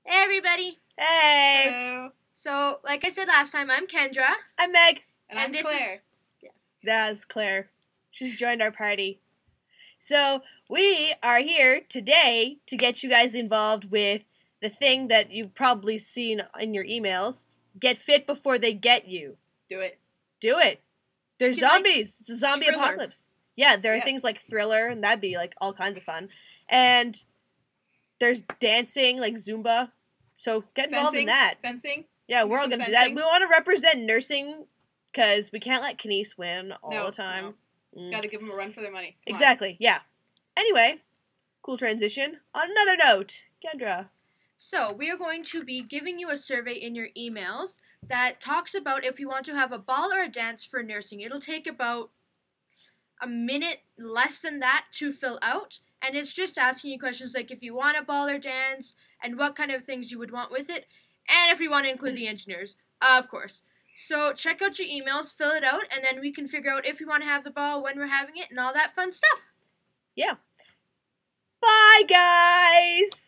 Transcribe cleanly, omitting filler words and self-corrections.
Hey everybody! Hey! Hello. So, like I said last time, I'm Kendra. I'm Meg. And I'm this Claire. is That's Claire. She's joined our party. So, we are here today to get you guys involved with the thing that you've probably seen in your emails. Get fit before they get you. Do it. Do it. There's You can, zombies. It's a zombie Thriller. apocalypse. Yeah, there are Yes. things like Thriller, and that'd be like all kinds of fun. And there's dancing, like Zumba. So get involved in that. Fencing. Yeah, Do we're all some gonna do that. fencing. We want to represent nursing because we can't let Kenise win all No, the time. Gotta give them a run for their money. Come on. Exactly. Yeah. Anyway, cool transition. On another note, Kendra. So, we are going to be giving you a survey in your emails that talks about if you want to have a ball or a dance for nursing. It'll take about a minute, less than that, to fill out. And it's just asking you questions like if you want a ball or dance, and what kind of things you would want with it, and if you want to include the engineers, of course. So check out your emails, fill it out, and then we can figure out if we want to have the ball, when we're having it, and all that fun stuff. Yeah. Bye, guys.